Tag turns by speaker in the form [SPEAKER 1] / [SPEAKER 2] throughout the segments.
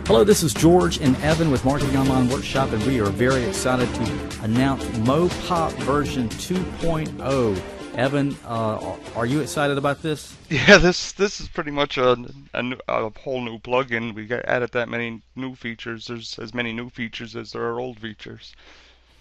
[SPEAKER 1] Hello, this is George and Evan with Marketing Online Workshop, and we are very excited to announce MOP version 2.0. Evan, are you excited about this?
[SPEAKER 2] Yeah, this is pretty much a whole new plugin. We added that many new features. There's as many new features as there are old features.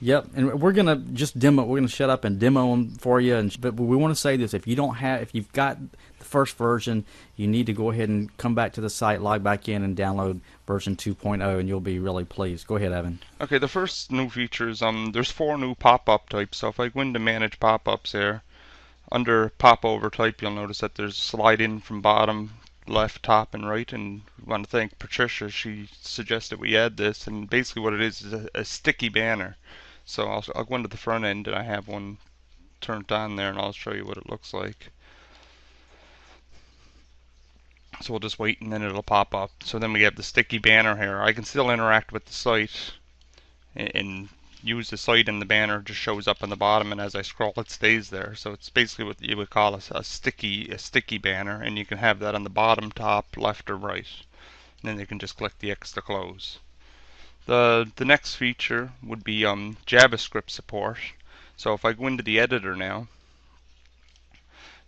[SPEAKER 1] Yep, and we're gonna just demo. We're gonna shut up and demo them for you. But we want to say this: if you've got the first version, you need to go ahead and come back to the site, log back in, and download version 2.0, and you'll be really pleased. Go ahead, Evan.
[SPEAKER 2] Okay, the first new features. There's 4 new pop-up types. So if I go into Manage Pop-ups here, under Popover type, you'll notice that there's slide in from bottom, left, top, and right. And I want to thank Patricia. She suggested we add this, and basically what it is a sticky banner. So I'll go into the front end, and I have one turned on there, and I'll show you what it looks like. So we'll just wait, and then it'll pop up. So then we have the sticky banner here. I can still interact with the site and use the site, and the banner just shows up on the bottom, and as I scroll it stays there. So it's basically what you would call a sticky banner, and you can have that on the bottom, top, left, or right. And then you can just click the X to close. The next feature would be JavaScript support. So if I go into the editor now,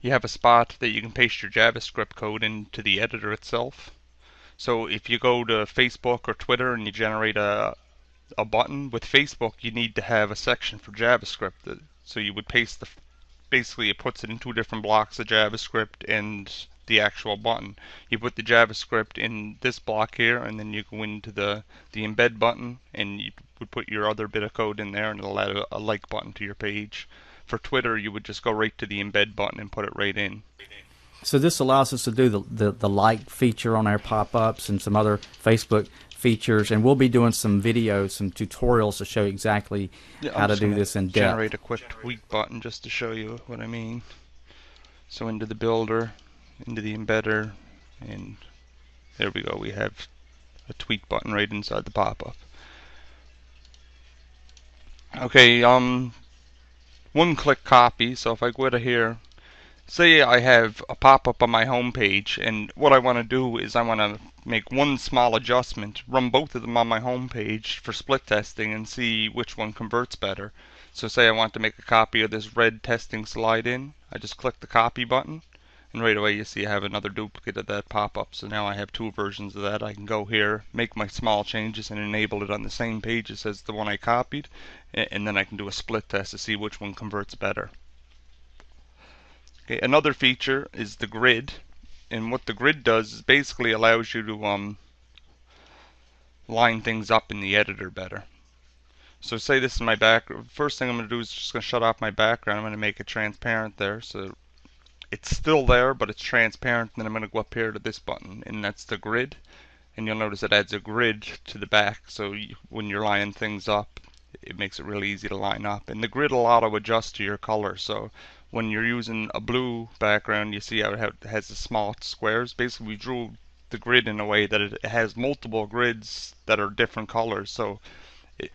[SPEAKER 2] you have a spot that you can paste your JavaScript code into the editor itself. So if you go to Facebook or Twitter and you generate a button, with Facebook you need to have a section for JavaScript. So you would paste basically it puts it in 2 different blocks of JavaScript and the actual button. You put the JavaScript in this block here, and then you go into the embed button, and you would put your other bit of code in there, and it'll add a like button to your page. For Twitter, you would just go right to the embed button and put it right in.
[SPEAKER 1] So this allows us to do the like feature on our pop-ups and some other Facebook features, and we'll be doing some videos, some tutorials to show you exactly how to do this in depth.
[SPEAKER 2] Generate a quick tweet button just to show you what I mean. So into the builder, into the embedder, and there we go. We have a tweet button right inside the pop-up. Okay, one-click copy. So if I go to here, say I have a pop-up on my home page, and what I want to do is I want to make one small adjustment, run both of them on my home page for split testing and see which one converts better. So say I want to make a copy of this red testing slide in, I just click the copy button, and right away you see I have another duplicate of that pop-up. So now I have 2 versions of that. I can go here, make my small changes, and enable it on the same pages as the one I copied, and then I can do a split test to see which one converts better. Okay, another feature is the grid, and what the grid does is basically allows you to line things up in the editor better. So say this is my background. First thing I'm going to do is just going to shut off my background. I'm going to make it transparent there, so it's still there, but it's transparent. And then I'm going to go up here to this button, and that's the grid. And you'll notice it adds a grid to the back, so when you're lining things up, it makes it really easy to line up. And the grid will auto-adjust to your color. So when you're using a blue background, you see how it has the small squares. Basically, we drew the grid in a way that it has multiple grids that are different colors. So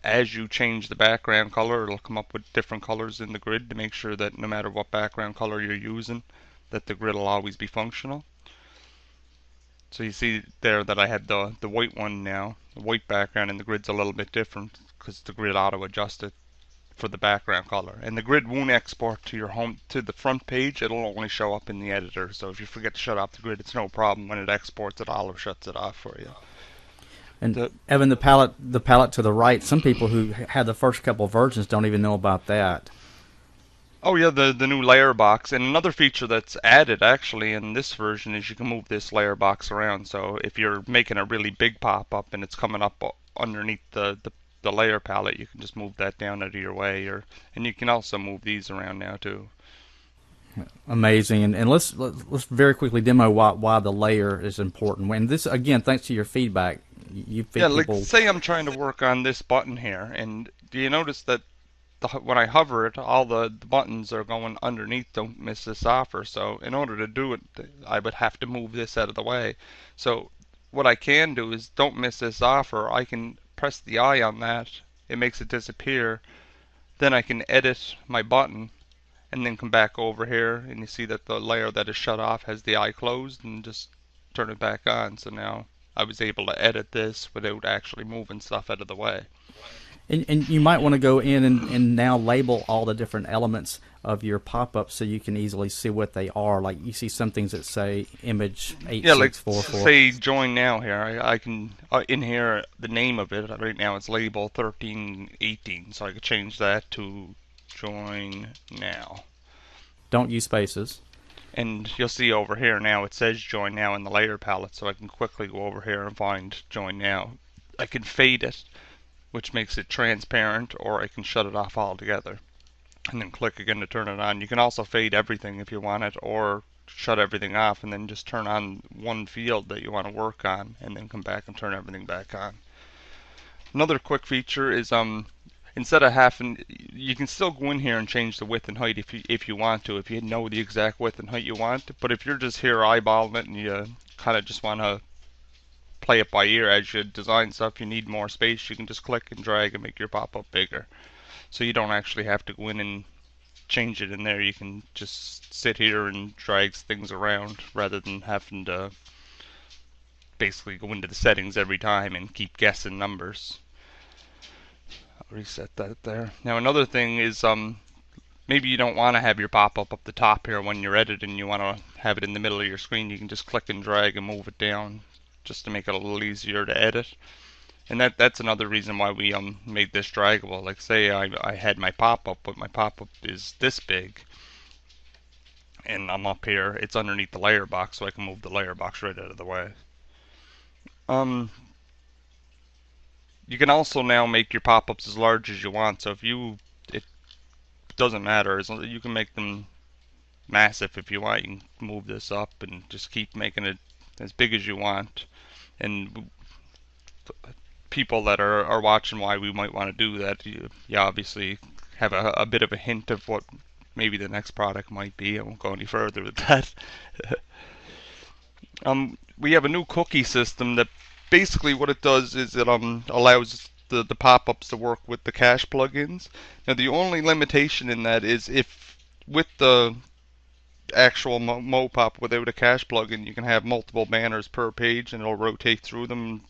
[SPEAKER 2] as you change the background color, it'll come up with different colors in the grid to make sure that no matter what background color you're using, that the grid will always be functional. So you see there that I had the white one now, the white background, and the grid's a little bit different because the grid auto-adjusted for the background color. And the grid won't export to the front page. It'll only show up in the editor. So if you forget to shut off the grid, it's no problem. When it exports, it auto shuts it off for you.
[SPEAKER 1] And Evan, the palette to the right, some people who had the first couple of versions don't even know about that.
[SPEAKER 2] Oh yeah, the new layer box. And another feature that's added actually in this version is you can move this layer box around. So if you're making a really big pop-up and it's coming up underneath the layer palette, you can just move that down out of your way, and you can also move these around now too.
[SPEAKER 1] Amazing, and let's very quickly demo why the layer is important. And this, again, thanks to your feedback.
[SPEAKER 2] Like say I'm trying to work on this button here, and do you notice that when I hover it, all the buttons are going underneath Don't Miss This Offer. So in order to do it, I would have to move this out of the way. So what I can do is Don't Miss This Offer. I can press the eye on that. It makes it disappear. Then I can edit my button and then come back over here, and you see that the layer that is shut off has the eye closed, and just turn it back on. So now I was able to edit this without actually moving stuff out of the way.
[SPEAKER 1] And you might want to go in and now label all the different elements of your pop-up so you can easily see what they are. Like you see some things that say image
[SPEAKER 2] Yeah, like
[SPEAKER 1] 8644.
[SPEAKER 2] say join now here. I can in here the name of it right now it's label 1318, so I could change that to join now.
[SPEAKER 1] Don't use spaces.
[SPEAKER 2] And you'll see over here now it says join now in the layer palette, so I can quickly go over here and find join now. I can fade it, which makes it transparent, or I can shut it off altogether. And then click again to turn it on. You can also fade everything if you want it, or shut everything off and then just turn on one field that you want to work on and then come back and turn everything back on. Another quick feature is instead of having, you can still go in here and change the width and height if you want to, if you know the exact width and height you want. But if you're just here eyeballing it and you kind of just want to play it by ear as you design stuff, you need more space, you can just click and drag and make your pop-up bigger. So you don't actually have to go in and change it in there. You can just sit here and drag things around rather than having to basically go into the settings every time and keep guessing numbers. I'll reset that there. Now another thing is maybe you don't want to have your pop-up up the top here when you're editing. You want to have it in the middle of your screen. You can just click and drag and move it down just to make it a little easier to edit. And that's another reason why we made this draggable. Like say I had my pop-up, but my pop-up is this big, and I'm up here. It's underneath the layer box, so I can move the layer box right out of the way. You can also now make your pop-ups as large as you want. So if it doesn't matter. You can make them massive if you want. You can move this up and just keep making it as big as you want. And people that are watching why we might want to do that, you obviously have a bit of a hint of what maybe the next product might be. I won't go any further with that. We have a new cookie system that basically what it does is it allows the pop-ups to work with the cache plugins. Now the only limitation in that is if with the actual MOP without a cache plugin, you can have multiple banners per page and it'll rotate through them.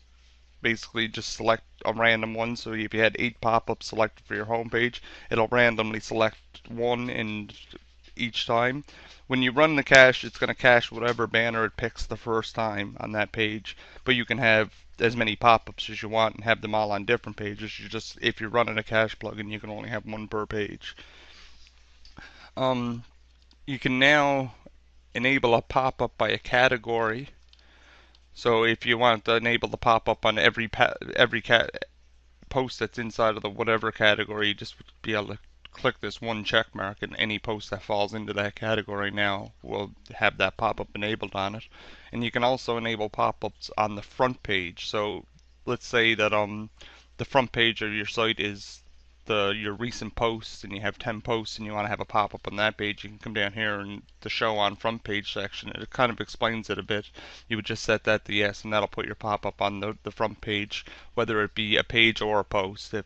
[SPEAKER 2] Basically just select a random one. So if you had 8 pop-ups selected for your home page, it'll randomly select one in each time. When you run the cache, it's going to cache whatever banner it picks the first time on that page, but you can have as many pop-ups as you want and have them all on different pages. If you're running a cache plugin, you can only have one per page. You can now enable a pop-up by a category. So if you want to enable the pop-up on every post that's inside of the whatever category, you just be able to click this one check mark, and any post that falls into that category now will have that pop-up enabled on it. And you can also enable pop-ups on the front page. So let's say that the front page of your site is your recent posts, and you have 10 posts and you want to have a pop-up on that page. You can come down here and the show on front page section, it kind of explains it a bit. You would just set that to yes, and that'll put your pop-up on the front page, whether it be a page or a post. If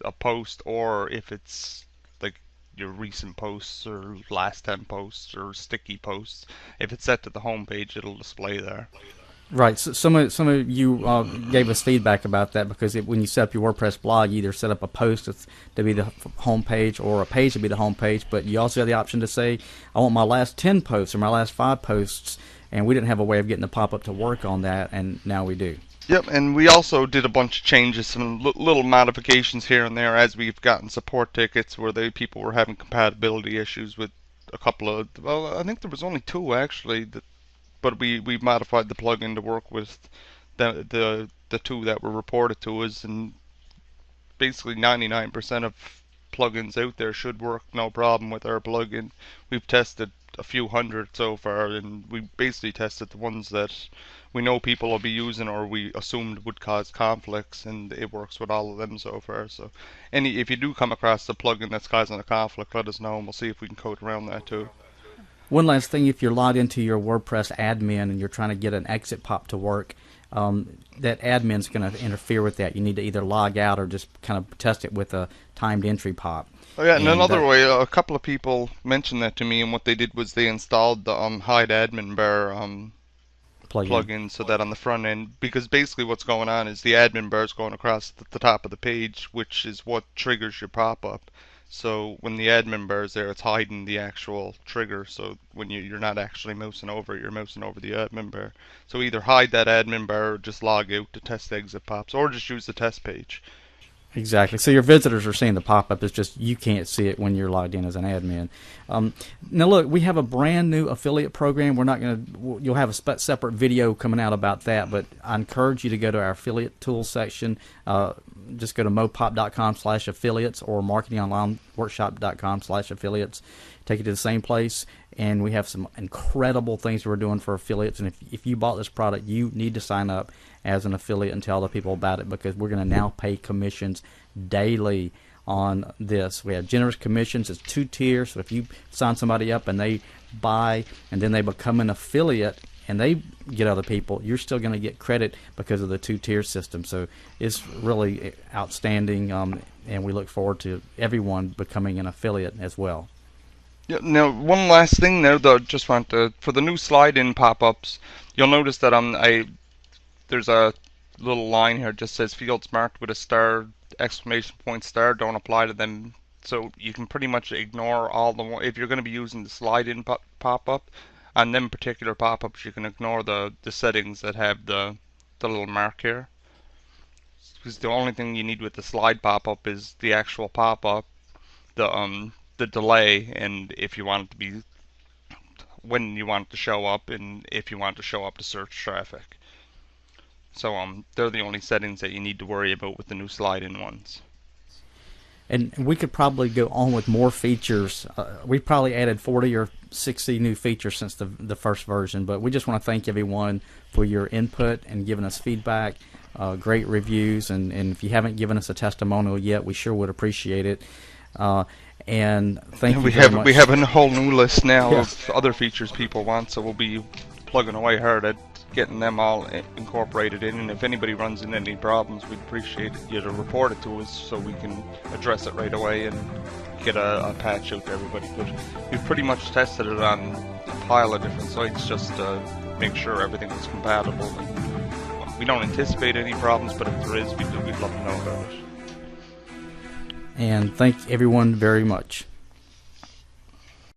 [SPEAKER 2] a post, or if it's like your recent posts or last 10 posts or sticky posts, if it's set to the home page, it'll display there.
[SPEAKER 1] Right. So some of you gave us feedback about that because when you set up your WordPress blog, you either set up a post to be the home page or a page to be the home page, but you also have the option to say, I want my last 10 posts or my last 5 posts, and we didn't have a way of getting the pop-up to work on that, and now we do.
[SPEAKER 2] Yep, and we also did a bunch of changes, some little modifications here and there as we've gotten support tickets where people were having compatibility issues with a couple of, well, I think there was only 2 actually, but we modified the plugin to work with the 2 that were reported to us, and basically 99% of plugins out there should work no problem with our plugin. We've tested a few hundred so far, and we basically tested the ones that we know people will be using or we assumed would cause conflicts, and it works with all of them so far. So if you do come across a plugin that's causing a conflict, let us know and we'll see if we can code around that too.
[SPEAKER 1] One last thing, if you're logged into your WordPress admin and you're trying to get an exit pop to work, that admin's going to interfere with that. You need to either log out or just kind of test it with a timed entry pop.
[SPEAKER 2] Oh yeah, and another way, a couple of people mentioned that to me, and what they did was they installed the hide admin bar plug in so that on the front end, because basically what's going on is the admin bar is going across the top of the page, which is what triggers your pop-up. So when the admin bar is there, it's hiding the actual trigger. So when you're not actually mousing over it, you're mousing over the admin bar. So either hide that admin bar or just log out to test exit pops, or just use the test page.
[SPEAKER 1] Exactly. So your visitors are seeing the pop-up. It's just you can't see it when you're logged in as an admin. Now, look, we have a brand new affiliate program. We're not going to. You'll have a separate video coming out about that. But I encourage you to go to our affiliate tools section. Just go to mopop.com/affiliates or marketingonlineworkshop.com/affiliates. Take you to the same place, and we have some incredible things we're doing for affiliates. And if you bought this product, you need to sign up as an affiliate and tell other people about it, because we're going to now pay commissions daily on this. We have generous commissions. It's 2 tiers. So if you sign somebody up and they buy and then they become an affiliate and they get other people, you're still going to get credit because of the 2-tier system. So it's really outstanding, and we look forward to everyone becoming an affiliate as well.
[SPEAKER 2] Yeah, now, one last thing there, though, just want to, for the new slide-in pop-ups, you'll notice that there's a little line here that just says fields marked with a star, exclamation point star, don't apply to them. So you can pretty much ignore all if you're going to be using the slide-in pop-up, on them particular pop-ups, you can ignore the settings that have the little mark here. Because the only thing you need with the slide pop-up is the actual pop-up, the delay, and if you want it to be when you want it to show up, and if you want it to show up to search traffic. So they're the only settings that you need to worry about with the new slide-in ones.
[SPEAKER 1] And we could probably go on with more features. We probably added 40 or 60 new features since the first version, but we just want to thank everyone for your input and giving us feedback, great reviews, and if you haven't given us a testimonial yet, we sure would appreciate it. And thank you very much.
[SPEAKER 2] We have a whole new list now of other features people want, so we'll be plugging away hard at getting them all incorporated in, and if anybody runs into any problems, we'd appreciate you to report it to us so we can address it right away and get a patch out to everybody. But we've pretty much tested it on a pile of different sites just to make sure everything is compatible, and we don't anticipate any problems, but if there is, we'd love to know about it.
[SPEAKER 1] And thank everyone very much.